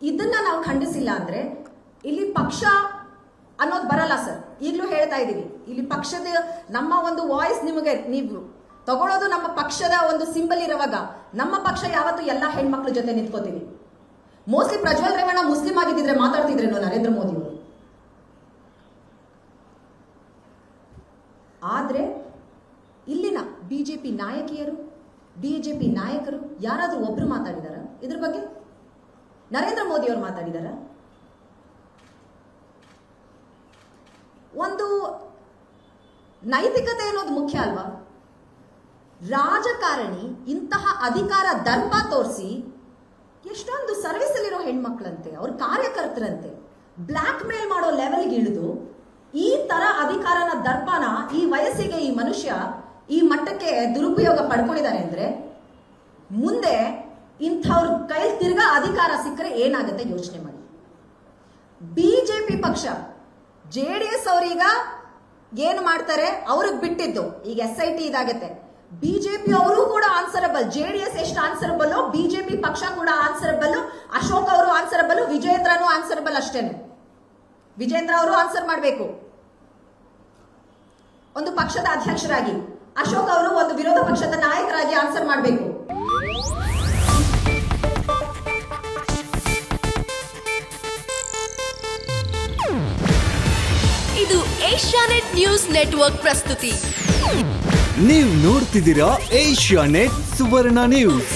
ಇದನ್ನ ನಾವು ಖಂಡಿಸಿಲ್ಲ ಅಂದ್ರೆ ಇಲ್ಲಿ ಪಕ್ಷ ಅನ್ನೋದು ಬರಲ್ಲ ಸರ್. ಈಗಲೂ ಹೇಳ್ತಾ ಇದೀವಿ, ಇಲ್ಲಿ ಪಕ್ಷದ ನಮ್ಮ ಒಂದು ವಾಯ್ಸ್ ನಿಮಗೆ ನೀವು ತಗೊಳ್ಳೋದು ನಮ್ಮ ಪಕ್ಷದ ಒಂದು ಸಿಂಬಲ್ ಇರುವಾಗ ನಮ್ಮ ಪಕ್ಷ ಯಾವತ್ತು ಎಲ್ಲ ಹೆಣ್ಮಕ್ಳ ಜೊತೆ ನಿಂತ್ಕೋತೀವಿ. ಮೋಸ್ಟ್ಲಿ ಪ್ರಜ್ವಲ್ ರೇವಣ್ಣ ಮುಸ್ಲಿಂ ಆಗಿದ್ದಿದ್ರೆ ಮಾತಾಡ್ತಿದ್ರೇನೋ ನರೇಂದ್ರ ಮೋದಿ ಅವರು. ಆದ್ರೆ ಇಲ್ಲಿನ ಬಿಜೆಪಿ ನಾಯಕಿಯರು, ಬಿಜೆಪಿ ನಾಯಕರು ಯಾರಾದ್ರೂ ಒಬ್ರು ಮಾತಾಡಿದಾರ ಇದ್ರ ಬಗ್ಗೆ? ನರೇಂದ್ರ ಮೋದಿ ಅವರು ಮಾತಾಡಿದಾರ? ಒಂದು ನೈತಿಕತೆ ಅನ್ನೋದು ಮುಖ್ಯ ಅಲ್ವಾ? ರಾಜಕಾರಣಿ ಇಂತಹ ಅಧಿಕಾರ ದರ್ಪ ತೋರಿಸಿ ಎಷ್ಟೊಂದು ಸರ್ವಿಸ್ ಅಲ್ಲಿರೋ ಹೆಣ್ಮಕ್ಳಂತೆ, ಅವ್ರ ಕಾರ್ಯಕರ್ತರಂತೆ ಬ್ಲಾಕ್ ಮೇಲ್ ಮಾಡೋ ಲೆವೆಲ್ಗೆ ಇಳಿದು ಈ ತರ ಅಧಿಕಾರನ ದರ್ಪನ ಈ ವಯಸ್ಸಿಗೆ ಈ ಮನುಷ್ಯ ಈ ಮಟ್ಟಕ್ಕೆ ದುರುಪಯೋಗ ಪಡ್ಕೊಂಡಿದ್ದಾರೆ ಅಂದ್ರೆ ಮುಂದೆ ಇಂಥವ್ರ ಕೈ ತಿರ್ಗಾ ಅಧಿಕಾರ ಸಿಕ್ಕರೆ ಏನಾಗುತ್ತೆ ಯೋಚನೆ ಮಾಡಿ. ಬಿಜೆಪಿ ಪಕ್ಷ ಜೆಡಿಎಸ್ ಅವ್ರೀಗ ಏನು ಮಾಡ್ತಾರೆ ಅವ್ರಿಗೆ ಬಿಟ್ಟಿದ್ದು. ಈಗ SIT ಇದಾಗತ್ತೆ. ಬಿಜೆಪಿ ಅವರು ಕೂಡ ಆನ್ಸರಬಲ್. ಜೆಡಿಎಸ್ ಎಷ್ಟು ಆನ್ಸರಬಲ್, ಬಿಜೆಪಿ ಪಕ್ಷ ಕೂಡ ಆನ್ಸರಬಲ್. ಅಶೋಕ್ ಅವರು ಆನ್ಸರಬಲ್, ವಿಜೇಂದ್ರನು ಆನ್ಸರಬಲ್ ಅಷ್ಟೇನೆ. ವಿಜೇಂದ್ರ ಅವರು ಆನ್ಸರ್ ಮಾಡಬೇಕು ಒಂದು ಪಕ್ಷದ ಅಧ್ಯಕ್ಷರಾಗಿ. ಅಶೋಕ್ ಅವರು ಒಂದು ವಿರೋಧ ಪಕ್ಷದ ನಾಯಕರಾಗಿ ಆನ್ಸರ್ ಮಾಡಬೇಕು. ಇದು ಏಷ್ಯಾನೆಟ್ ನ್ಯೂಸ್ ನೆಟ್ವರ್ಕ್ ಪ್ರಸ್ತುತಿ. ನೀವು ನೋಡ್ತಿದ್ದೀರಾ ಏಷ್ಯಾನೆಟ್ ಸುವರ್ಣ ನ್ಯೂಸ್.